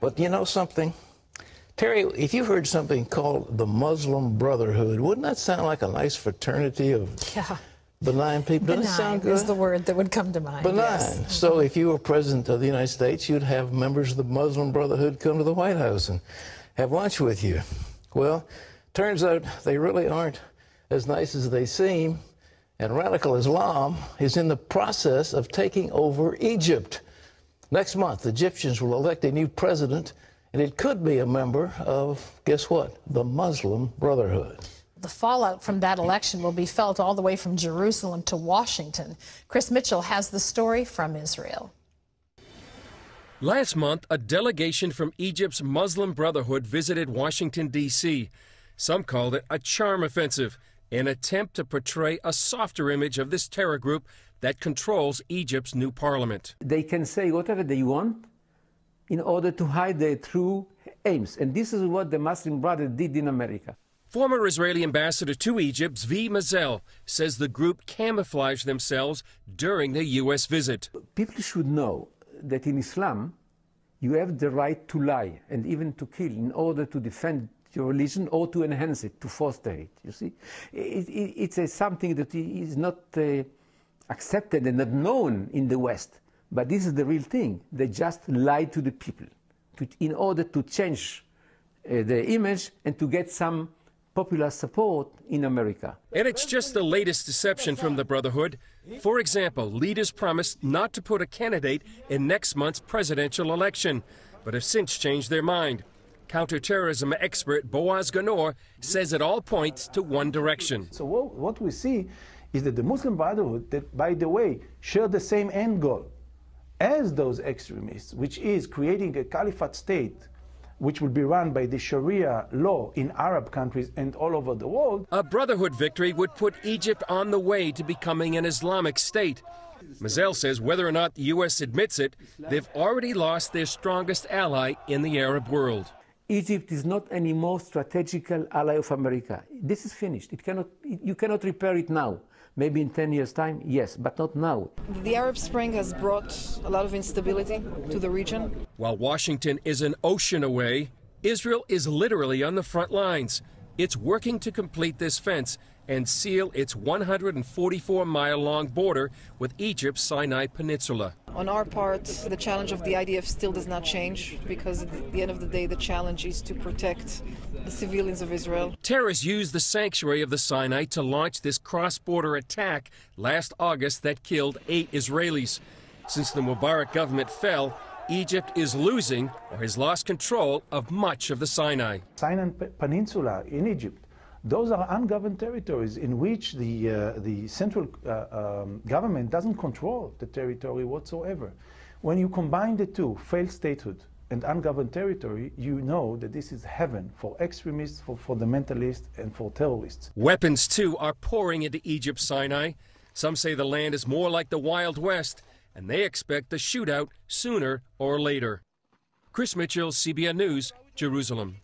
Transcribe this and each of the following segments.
But you know something? Terry, if you heard something called the Muslim Brotherhood, wouldn't that sound like a nice fraternity of benign people? Doesn't it sound good? Benign is the word that would come to mind. Benign. Yes. So if you were president of the United States, you'd have members of the Muslim Brotherhood come to the White House and have lunch with you. Well, turns out they really aren't as nice as they seem, and radical Islam is in the process of taking over Egypt. Next month, the Egyptians will elect a new president, and it could be a member of, guess what, the Muslim Brotherhood. The fallout from that election will be felt all the way from Jerusalem to Washington. Chris Mitchell has the story from Israel. Last month, a delegation from Egypt's Muslim Brotherhood visited Washington, D.C. Some called it a charm offensive, an attempt to portray a softer image of this terror group that controls Egypt's new parliament. They can say whatever they want in order to hide their true aims. And this is what the Muslim Brotherhood did in America. Former Israeli ambassador to Egypt, Zvi Mazel, says the group camouflaged themselves during their U.S. visit. People should know that in Islam, you have the right to lie and even to kill in order to defend your religion or to enhance it, to foster it, you see. It's something that is not accepted and not known in the West. But this is the real thing. They just lie to the people in order to change the image and to get some popular support in America. And it's just the latest deception from the Brotherhood. For example, leaders promised not to put a candidate in next month's presidential election, but have since changed their mind. Counterterrorism expert Boaz Ganor says it all points to one direction. So what we see is that the Muslim Brotherhood, that, by the way, share the same end goal as those extremists, which is creating a caliphate state which will be run by the Sharia law in Arab countries and all over the world. A Brotherhood victory would put Egypt on the way to becoming an Islamic state. Mazel says whether or not the U.S. admits it, they've already lost their strongest ally in the Arab world. Egypt is not anymore strategical ally of America. This is finished. You cannot repair it now. Maybe in 10 years' time, yes, but not now. The Arab Spring has brought a lot of instability to the region. While Washington is an ocean away, Israel is literally on the front lines. It's working to complete this fence and seal its 144-mile-long border with Egypt's Sinai Peninsula. On our part, the challenge of the IDF still does not change, because at the end of the day, the challenge is to protect the civilians of Israel. Terrorists used the sanctuary of the Sinai to launch this cross-border attack last August that killed 8 Israelis. Since the Mubarak government fell, Egypt is losing or has lost control of much of the Sinai. Sinai Peninsula in Egypt, those are ungoverned territories in which the central government doesn't control the territory whatsoever. When you combine the two, failed statehood and ungoverned territory, you know that this is heaven for extremists, for fundamentalists, and for terrorists. Weapons, too, are pouring into Egypt's Sinai. Some say the land is more like the Wild West, and they expect the shootout sooner or later. Chris Mitchell, CBN News, Jerusalem.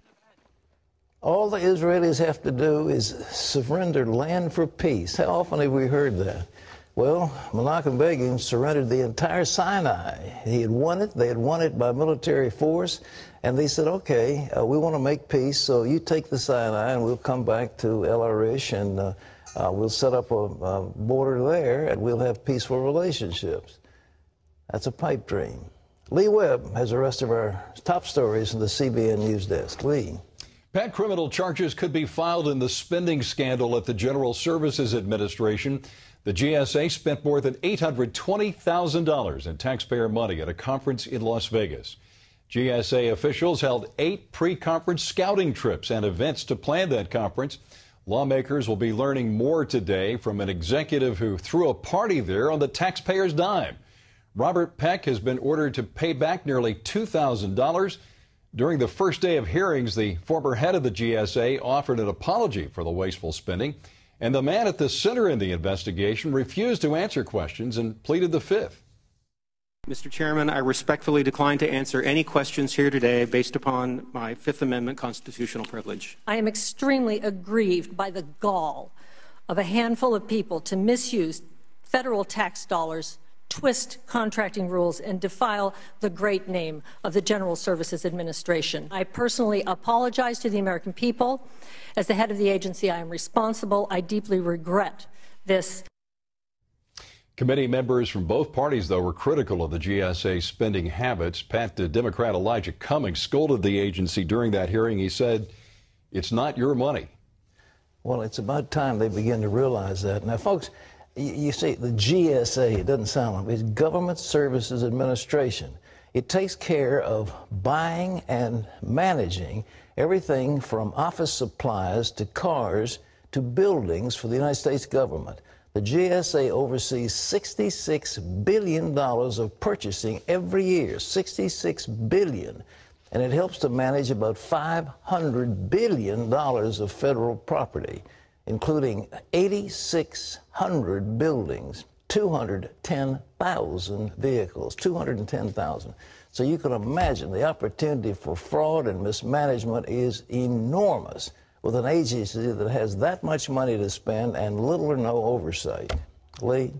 All the Israelis have to do is surrender land for peace. How often have we heard that? Well, Menachem Begin surrendered the entire Sinai. He had won it. They had won it by military force. And they said, okay, we want to make peace, so you take the Sinai and we'll come back to El Arish and we'll set up a border there and we'll have peaceful relationships. That's a pipe dream. Lee Webb has the rest of our top stories in the CBN News Desk. Lee. Pat, criminal charges could be filed in the spending scandal at the General Services Administration. The GSA spent more than $820,000 in taxpayer money at a conference in Las Vegas. GSA officials held 8 pre-conference scouting trips and events to plan that conference. Lawmakers will be learning more today from an executive who threw a party there on the taxpayers' dime. Robert Peck has been ordered to pay back nearly $2,000. During the first day of hearings, the former head of the GSA offered an apology for the wasteful spending, and the man at the center in the investigation refused to answer questions and pleaded the Fifth. Mr. Chairman, I respectfully decline to answer any questions here today based upon my Fifth Amendment constitutional privilege. I am extremely aggrieved by the gall of a handful of people to misuse federal tax dollars twist contracting rules, and defile the great name of the General Services Administration. I personally apologize to the American people. As the head of the agency, I am responsible. I deeply regret this. Committee members from both parties, though, were critical of the GSA spending habits. Democrat Elijah Cummings scolded the agency during that hearing. He said, "It's not your money." Well, it's about time they begin to realize that. Now, folks, you see, the GSA, it doesn't sound like it, it's Government Services Administration. It takes care of buying and managing everything from office supplies to cars to buildings for the United States government. The GSA oversees $66 billion of purchasing every year, $66 billion. And it helps to manage about $500 billion of federal property, including 8,600 buildings, 210,000 vehicles, 210,000. So you can imagine the opportunity for fraud and mismanagement is enormous with an agency that has that much money to spend and little or no oversight. Lee?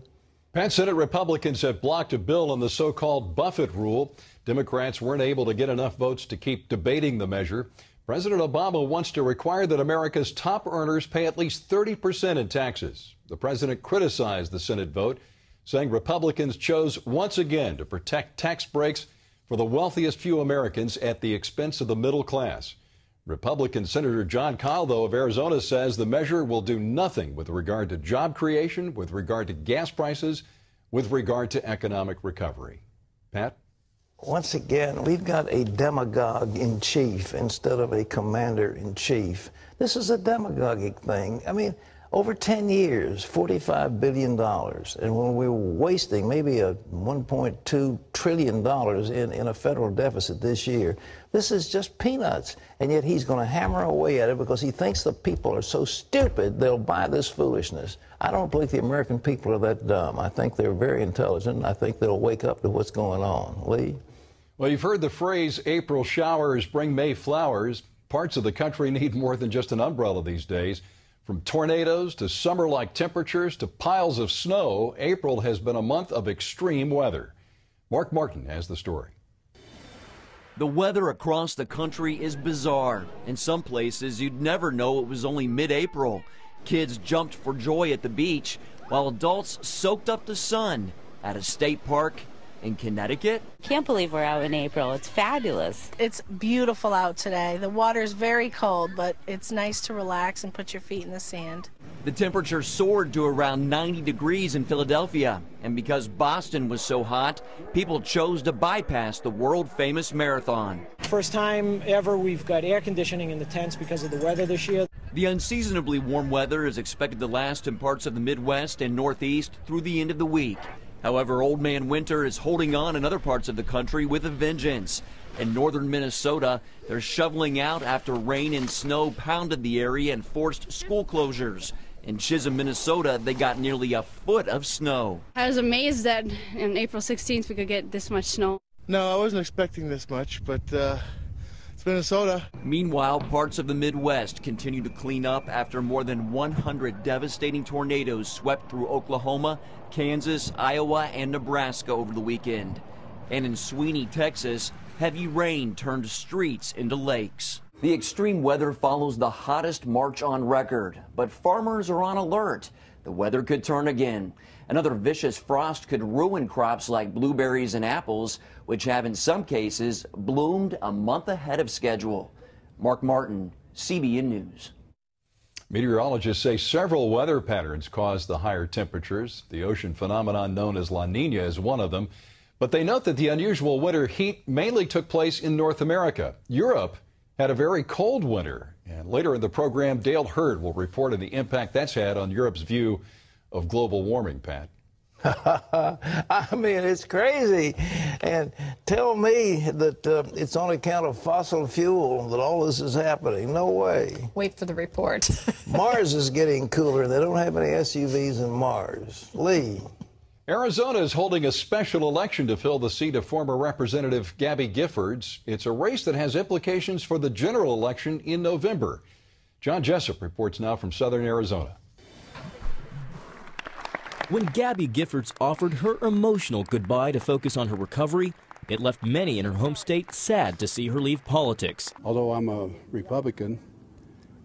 Pat, Senate Republicans have blocked a bill on the so-called Buffett Rule. Democrats weren't able to get enough votes to keep debating the measure. President Obama wants to require that America's top earners pay at least 30% in taxes. The president criticized the Senate vote, saying Republicans chose once again to protect tax breaks for the wealthiest few Americans at the expense of the middle class. Republican Senator John Kyle, though, of Arizona, says the measure will do nothing with regard to job creation, with regard to gas prices, with regard to economic recovery. Pat? Once again, we've got a demagogue-in-chief instead of a commander-in-chief. This is a demagogic thing. I mean, over 10 years, $45 billion. And when we're wasting maybe a $1.2 trillion in a federal deficit this year, this is just peanuts. And yet he's going to hammer away at it because he thinks the people are so stupid they'll buy this foolishness. I don't believe the American people are that dumb. I think they're very intelligent. I think they'll wake up to what's going on. Lee? Well, you've heard the phrase, April showers bring May flowers. Parts of the country need more than just an umbrella these days. From tornadoes to summer-like temperatures to piles of snow, April has been a month of extreme weather. Mark Martin has the story. The weather across the country is bizarre. In some places, you'd never know it was only mid-April. Kids jumped for joy at the beach, while adults soaked up the sun at a state park in Connecticut. Can't believe we're out in April. It's fabulous. It's beautiful out today. The water's very cold, but it's nice to relax and put your feet in the sand. The temperature soared to around 90 degrees in Philadelphia, and because Boston was so hot, people chose to bypass the world-famous marathon. First time ever we've got air conditioning in the tents because of the weather this year. The unseasonably warm weather is expected to last in parts of the Midwest and Northeast through the end of the week. However, Old Man Winter is holding on in other parts of the country with a vengeance. In northern Minnesota, they're shoveling out after rain and snow pounded the area and forced school closures. In Chisholm, Minnesota, they got nearly a foot of snow. I was amazed that on April 16th we could get this much snow. No, I wasn't expecting this much, but it's Minnesota. Meanwhile, parts of the Midwest continue to clean up after more than 100 devastating tornadoes swept through Oklahoma, Kansas, Iowa, and Nebraska over the weekend. And in Sweeney, Texas, heavy rain turned streets into lakes. The extreme weather follows the hottest March on record, but farmers are on alert. The weather could turn again. Another vicious frost could ruin crops like blueberries and apples, which have in some cases bloomed a month ahead of schedule. Mark Martin, CBN News. Meteorologists say several weather patterns caused the higher temperatures. The ocean phenomenon known as La Nina is one of them. But they note that the unusual winter heat mainly took place in North America. Europe had a very cold winter. And later in the program, Dale Hurd will report on the impact that's had on Europe's view of global warming, Pat. I mean, it's crazy. And tell me that it's on account of fossil fuel that all this is happening. No way. Wait for the report. Mars is getting cooler. They don't have any SUVs in Mars. Lee. Arizona is holding a special election to fill the seat of former Representative Gabby Giffords. It's a race that has implications for the general election in November. John Jessup reports now from southern Arizona. When Gabby Giffords offered her emotional goodbye to focus on her recovery, it left many in her home state sad to see her leave politics. Although I'm a Republican,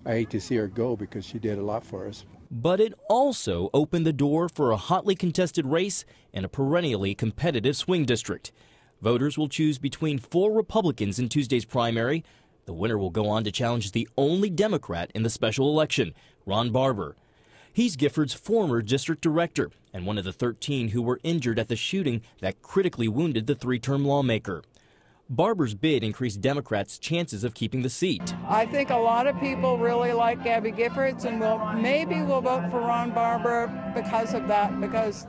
I hate to see her go because she did a lot for us. But it also opened the door for a hotly contested race in a perennially competitive swing district. Voters will choose between 4 Republicans in Tuesday's primary. The winner will go on to challenge the only Democrat in the special election, Ron Barber. He's Gifford's former district director and one of the 13 who were injured at the shooting that critically wounded the 3-term lawmaker. Barber's bid increased Democrats' chances of keeping the seat. I think a lot of people really like Gabby Giffords, and maybe we'll vote for Ron Barber because of that, because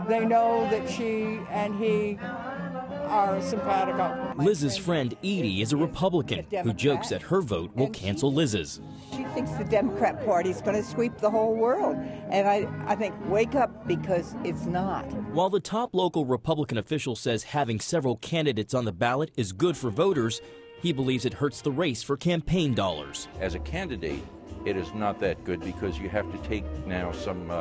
they know that she and he are simpatico. Liz's friend Edie is a Republican who jokes that her vote will cancel Liz's. She thinks the Democrat Party is going to sweep the whole world. And I think, wake up, because it's not. While the top local Republican official says having several candidates on the ballot is good for voters, he believes it hurts the race for campaign dollars. As a candidate, it is not that good because you have to take now some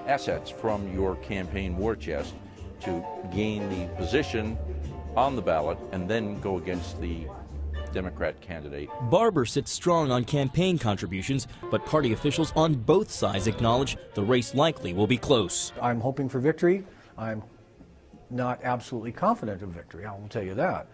assets from your campaign war chest to gain the position on the ballot and then go against the Democrat candidate. Barber sits strong on campaign contributions, but party officials on both sides acknowledge the race likely will be close. I'm hoping for victory. I'm not absolutely confident of victory, I will tell you that.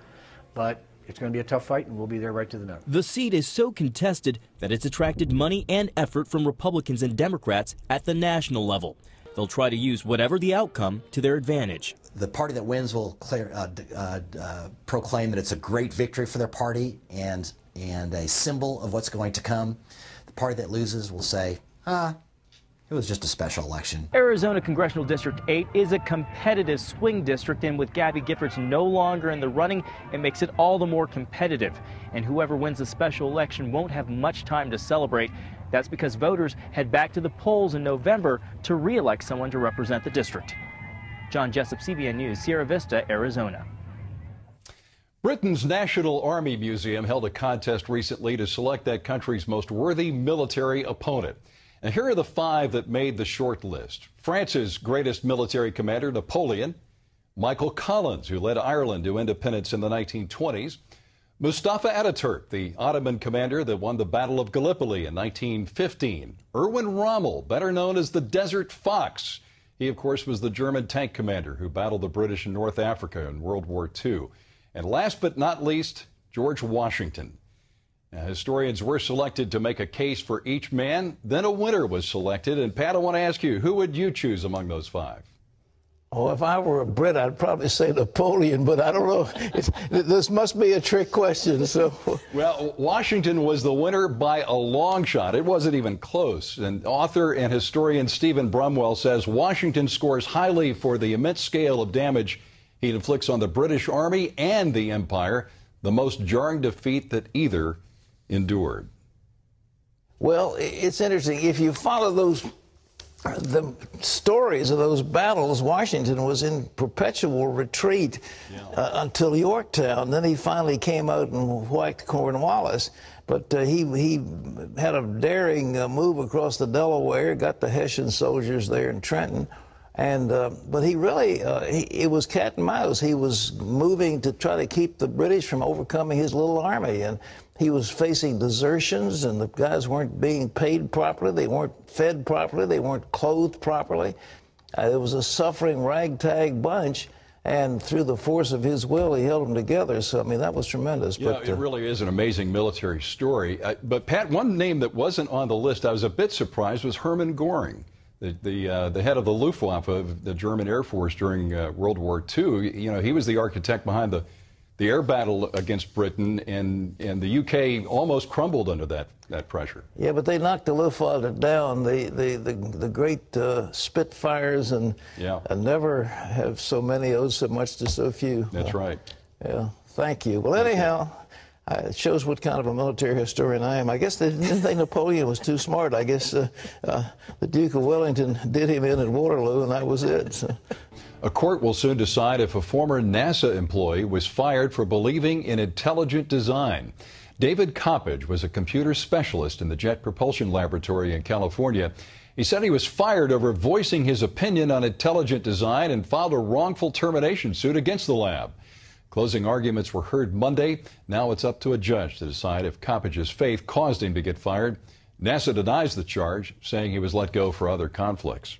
But it's going to be a tough fight, and we'll be there right to the end. The seat is so contested that it's attracted money and effort from Republicans and Democrats at the national level. They'll try to use whatever the outcome to their advantage. The party that wins will proclaim that it's a great victory for their party and a symbol of what's going to come. The party that loses will say, it was just a special election. Arizona Congressional District 8 is a competitive swing district, and with Gabby Giffords no longer in the running, it makes it all the more competitive. And whoever wins the special election won't have much time to celebrate. That's because voters head back to the polls in November to re-elect someone to represent the district. John Jessup, CBN News, Sierra Vista, Arizona. Britain's National Army Museum held a contest recently to select that country's most worthy military opponent. And here are the 5 that made the short list. France's greatest military commander, Napoleon. Michael Collins, who led Ireland to independence in the 1920s. Mustafa Ataturk, the Ottoman commander that won the Battle of Gallipoli in 1915. Erwin Rommel, better known as the Desert Fox. He, of course, was the German tank commander who battled the British in North Africa in World War II. And last but not least, George Washington. Now, historians were selected to make a case for each man. Then a winner was selected. And Pat, I want to ask you, who would you choose among those 5? Oh, if I were a Brit, I'd probably say Napoleon, but I don't know. This must be a trick question. So, well, Washington was the winner by a long shot. It wasn't even close. And author and historian Stephen Brumwell says Washington scores highly for the immense scale of damage he inflicts on the British Army and the Empire, the most jarring defeat that either endured. Well, it's interesting. If you follow the stories of those battles, Washington was in perpetual retreat until Yorktown. Then he finally came out and whacked Cornwallis. But he had a daring move across the Delaware, got the Hessian soldiers there in Trenton. And but he really, it was cat and mouse. He was moving to try to keep the British from overcoming his little army. And he was facing desertions, and the guys weren't being paid properly. They weren't fed properly. They weren't clothed properly. It was a suffering ragtag bunch, and through the force of his will, he held them together. So, I mean, that was tremendous. Yeah, but, it really is an amazing military story. But, Pat, one name that wasn't on the list I was a bit surprised was Hermann Göring, the head of the Luftwaffe, of the German Air Force during World War II. You know, he was the architect behind the air battle against Britain, and the UK almost crumbled under that pressure. Yeah, but they knocked the Luftwaffe down. The great Spitfires, and never have so many owed so much to so few. That's right. Yeah, thank you. Well, anyhow, it shows what kind of a military historian I am. I guess they didn't think Napoleon was too smart. I guess the Duke of Wellington did him in at Waterloo, and that was it. So. A court will soon decide if a former NASA employee was fired for believing in intelligent design. David Coppage was a computer specialist in the Jet Propulsion Laboratory in California, He said he was fired over voicing his opinion on intelligent design and filed a wrongful termination suit against the lab. Closing arguments were heard Monday. Now it's up to a judge to decide if Koppage's faith caused him to get fired. NASA denies the charge, saying he was let go for other conflicts.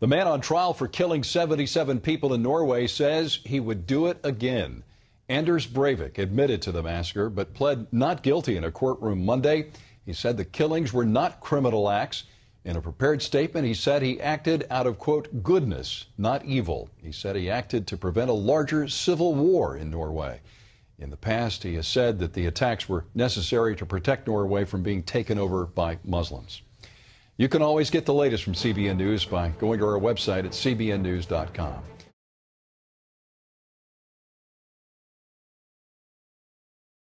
The man on trial for killing 77 people in Norway says he would do it again. Anders Breivik admitted to the massacre but pled not guilty in a courtroom Monday. He said the killings were not criminal acts. In a prepared statement, he said he acted out of, quote, goodness, not evil. He said he acted to prevent a larger civil war in Norway. In the past, he has said that the attacks were necessary to protect Norway from being taken over by Muslims. You can always get the latest from CBN News by going to our website at cbnnews.com.